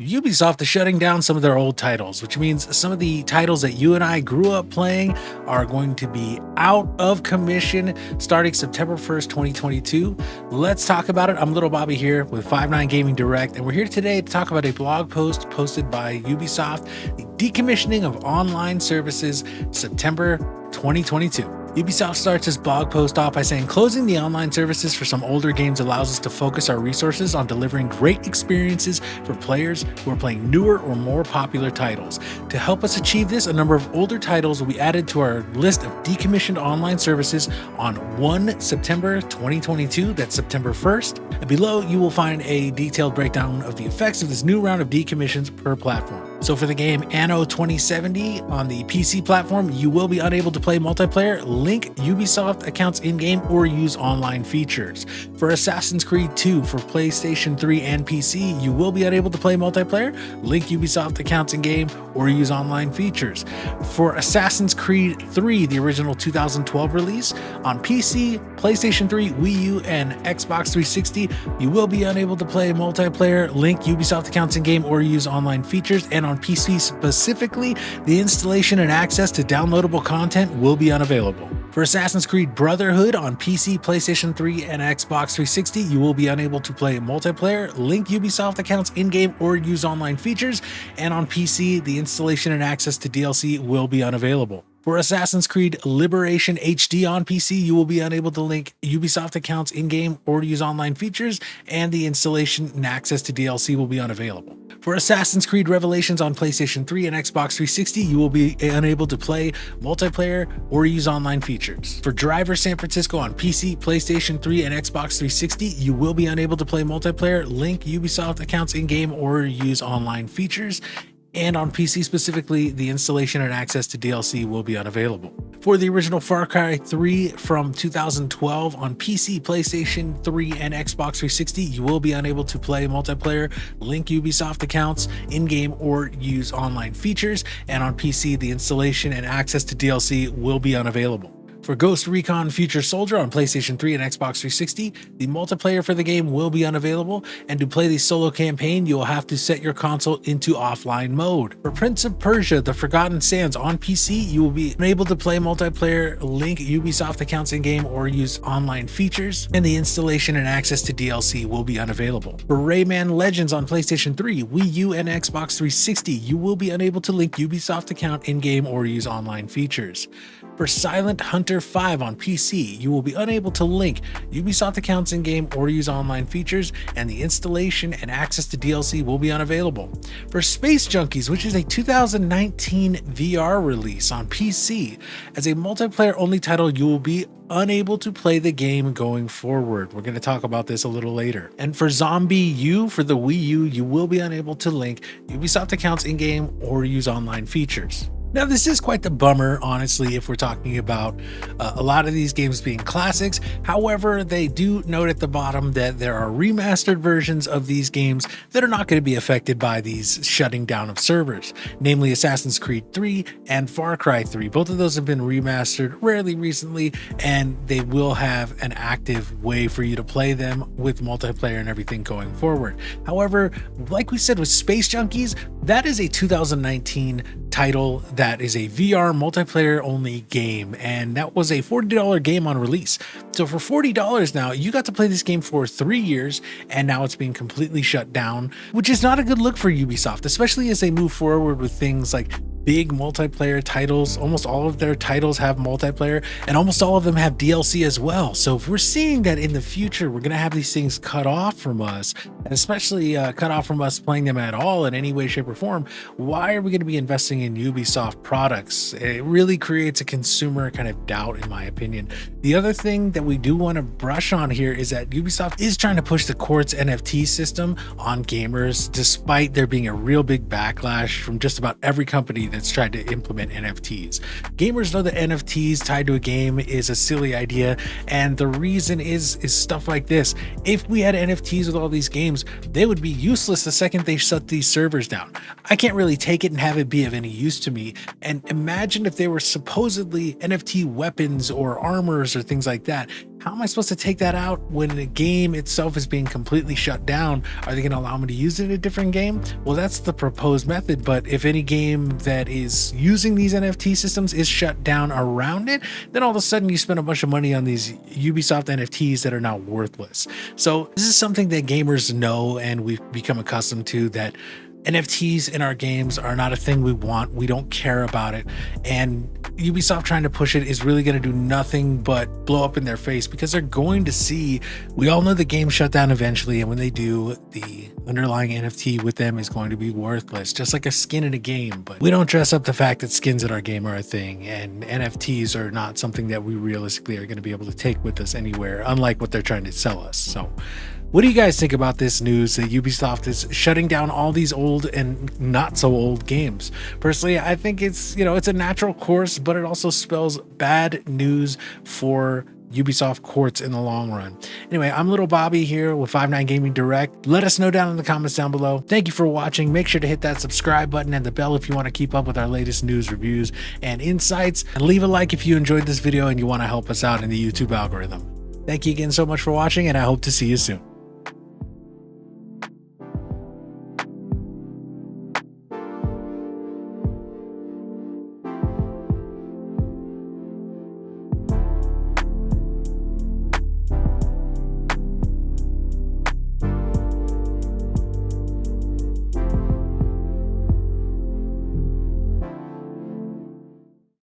Ubisoft is shutting down some of their old titles, which means some of the titles that you and I grew up playing are going to be out of commission starting September 1st, 2022. Let's talk about it. I'm LittleBobby here with 59 Gaming Direct, and we're here today to talk about a blog post posted by Ubisoft, the decommissioning of online services, September 2022. Ubisoft starts his blog post off by saying, closing the online services for some older games allows us to focus our resources on delivering great experiences for players who are playing newer or more popular titles. To help us achieve this, a number of older titles will be added to our list of decommissioned online services on 1 September 2022, that's September 1st. And below, you will find a detailed breakdown of the effects of this new round of decommissions per platform. So for the game Anno 2070 on the PC platform, you will be unable to play multiplayer, link Ubisoft accounts in-game, or use online features. For Assassin's Creed 2 for PlayStation 3 and PC, you will be unable to play multiplayer, link Ubisoft accounts in-game, or use online features. For Assassin's Creed 3, the original 2012 release, on PC, PlayStation 3, Wii U, and Xbox 360, you will be unable to play multiplayer, link Ubisoft accounts in-game, or use online features. And on PC specifically, the installation and access to downloadable content will be unavailable. For Assassin's Creed Brotherhood on PC, PlayStation 3, and Xbox 360, you will be unable to play multiplayer, link Ubisoft accounts in-game, or use online features. And on PC, the installation and access to DLC will be unavailable. For Assassin's Creed Liberation HD on PC, you will be unable to link Ubisoft accounts in-game or use online features, and the installation and access to DLC will be unavailable. For Assassin's Creed Revelations on PlayStation 3 and Xbox 360, you will be unable to play multiplayer or use online features. For Driver San Francisco on PC, PlayStation 3, and Xbox 360, you will be unable to play multiplayer, link Ubisoft accounts in-game, or use online features. And on PC specifically, the installation and access to DLC will be unavailable. For the original Far Cry 3 from 2012 on PC, PlayStation 3, and Xbox 360, you will be unable to play multiplayer, link Ubisoft accounts in-game, or use online features. And on PC, the installation and access to DLC will be unavailable. For Ghost Recon Future Soldier on PlayStation 3 and Xbox 360, the multiplayer for the game will be unavailable, and to play the solo campaign, you will have to set your console into offline mode. For Prince of Persia: The Forgotten Sands on PC, you will be unable to play multiplayer, link Ubisoft accounts in-game, or use online features, and the installation and access to DLC will be unavailable. For Rayman Legends on PlayStation 3, Wii U, and Xbox 360, you will be unable to link Ubisoft account in-game or use online features. For Silent Hunter 5 on PC, you will be unable to link Ubisoft accounts in-game or use online features, and the installation and access to DLC will be unavailable. For Space Junkies, which is a 2019 VR release on PC, as a multiplayer-only title, you will be unable to play the game going forward. We're going to talk about this a little later. And for Zombie U for the Wii U, you will be unable to link Ubisoft accounts in-game or use online features. Now, this is quite the bummer, honestly, if we're talking about a lot of these games being classics. However, they do note at the bottom that there are remastered versions of these games that are not going to be affected by these shutting down of servers, namely Assassin's Creed 3 and Far Cry 3. Both of those have been remastered rarely recently, and they will have an active way for you to play them with multiplayer and everything going forward. However, like we said with Space Junkies, that is a 2019 title that is a VR multiplayer only game, and that was a $40 game on release. So for $40 now, you got to play this game for 3 years, and now it's being completely shut down, which is not a good look for Ubisoft, especially as they move forward with things like big multiplayer titles. Almost all of their titles have multiplayer, and almost all of them have DLC as well. So if we're seeing that in the future, we're going to have these things cut off from us, and especially cut off from us playing them at all in any way, shape, or form, why are we going to be investing in Ubisoft products? It really creates a consumer kind of doubt, in my opinion. The other thing that we do want to brush on here is that Ubisoft is trying to push the Quartz NFT system on gamers, despite there being a real big backlash from just about every company that's tried to implement NFTs. Gamers know that NFTs tied to a game is a silly idea, and the reason is stuff like this. If we had NFTs with all these games, they would be useless the second they shut these servers down. I can't really take it and have it be of any use to me. And imagine if they were supposedly NFT weapons or armors or things like that. how am I supposed to take that out when the game itself is being completely shut down? Are they going to allow me to use it in a different game? Well, that's the proposed method, but if any game that is using these NFT systems is shut down around it, then all of a sudden you spend a bunch of money on these Ubisoft NFTs that are now worthless. So this is something that gamers know and we've become accustomed to, that NFTs in our games are not a thing we want. We don't care about it. And Ubisoft trying to push it is really going to do nothing but blow up in their face, because they're going to see, we all know the game shut down eventually. And when they do, the underlying NFT with them is going to be worthless, just like a skin in a game. But we don't dress up the fact that skins in our game are a thing, and NFTs are not something that we realistically are going to be able to take with us anywhere, unlike what they're trying to sell us. So what do you guys think about this news that Ubisoft is shutting down all these old and not so old games? Personally, I think it's, it's a natural course, but it also spells bad news for Ubisoft courts in the long run. Anyway, I'm LittleBobby here with 59 Gaming Direct. Let us know down in the comments down below. Thank you for watching. Make sure to hit that subscribe button and the bell if you want to keep up with our latest news, reviews, and insights. And leave a like if you enjoyed this video and you want to help us out in the YouTube algorithm. Thank you again so much for watching, and I hope to see you soon.